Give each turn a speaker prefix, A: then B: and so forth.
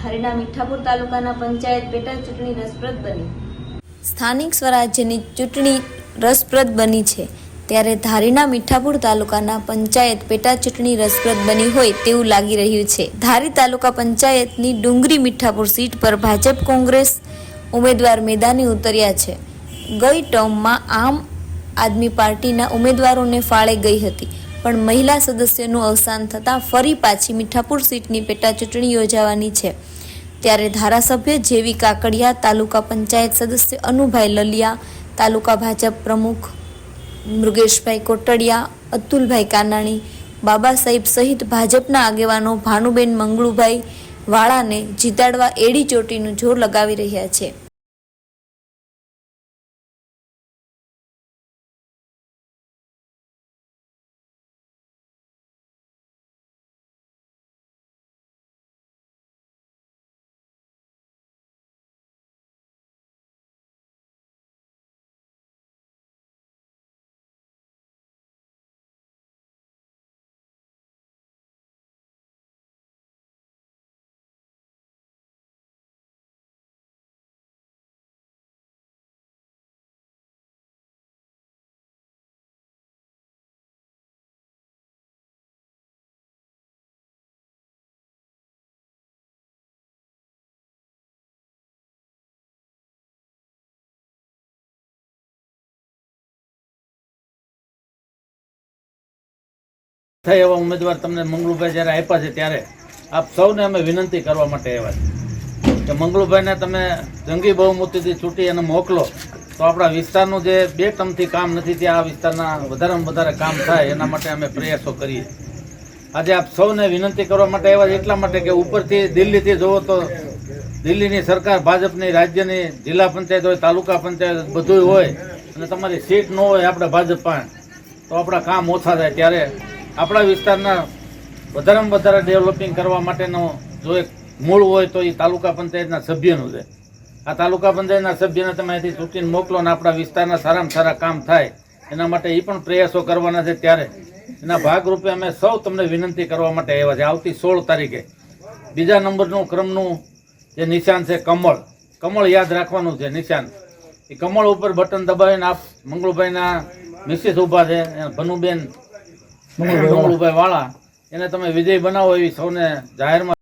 A: ધારીના મીઠાપુર તાલુકાના પંચાયત પેટા ચૂંટણી રસપ્રદ બની। સ્થાનિક સ્વરાજ્યની ચૂંટણી રસપ્રદ બની છે, ત્યારે ધારીના મીઠાપુર તાલુકાના પંચાયત પેટા ચૂંટણી રસપ્રદ બની હોય તેવું લાગી રહ્યું છે। ધારી તાલુકા પંચાયતની ડુંગરી મીઠાપુર સીટ પર ભાજપ કોંગ્રેસ ઉમેદવાર મેદાને ઉતર્યા છે। ગઈ ટર્મમાં આમ આદમી પાર્ટીના ઉમેદવારોને ફાળે ગઈ હતી, પણ મહિલા સદસ્યનું અવસાન થતાં ફરી પાછી મીઠાપુર સીટની પેટા ચૂંટણી યોજાવાની છે। ત્યારે ધારાસભ્ય જેવી કાકડિયા, તાલુકા પંચાયત સદસ્ય અનુભાઈ લલિયા, તાલુકા ભાજપ પ્રમુખ મૃગેશભાઈ કોટડિયા, અતુલભાઈ કાનાણી, બાબા સાહેબ સહિત ભાજપના આગેવાનો ભાનુબેન મંગળુભાઈ વાળાને જીતાડવા એડી ચોટીનું જોર લગાવી રહ્યા છે।
B: થાય એવા ઉમેદવાર તમને મંગળુભાઈ જ્યારે આપ્યા છે ત્યારે આપ સૌને અમે વિનંતી કરવા માટે આવ્યા છે કે મંગળુભાઈને તમે જંગી બહુમતીથી ચૂંટી અને મોકલો તો આપણા વિસ્તારનું જે 2 ટર્મથી કામ નથી ત્યાં આ વિસ્તારના વધારેમાં વધારે કામ થાય એના માટે અમે પ્રયાસો કરીએ। આજે આપ સૌને વિનંતી કરવા માટે આવ્યા છે એટલા માટે કે ઉપરથી દિલ્હીથી જુઓ તો દિલ્હીની સરકાર ભાજપની, રાજ્યની, જિલ્લા પંચાયત હોય, તાલુકા પંચાયત બધું હોય અને તમારી સીટ ન હોય આપણે ભાજપ પાસે તો આપણા કામ ઓછા થાય। ત્યારે આપણા વિસ્તારના વધારેમાં વધારે ડેવલપિંગ કરવા માટેનો જો એક મૂળ હોય તો એ તાલુકા પંચાયતના સભ્યનું છે। આ તાલુકા પંચાયતના સભ્યને તમે અહીંથી ચૂંટીને મોકલો અને આપણા વિસ્તારના સારામાં સારા કામ થાય એના માટે એ પણ પ્રયાસો કરવાના છે। ત્યારે એના ભાગરૂપે અમે સૌ તમને વિનંતી કરવા માટે આવ્યા છે। આવતી 16 તારીખે 2જા નંબરનું ક્રમનું જે નિશાન છે કમળ યાદ રાખવાનું છે નિશાન। એ કમળ ઉપર બટન દબાવીને આપ મંગળુભાઈના મિસિસ ઊભા છે ભનુબેન મંગળુભાઈ વાળા એને તમે વિજય બનાવો એવી સૌને જાહેરમાં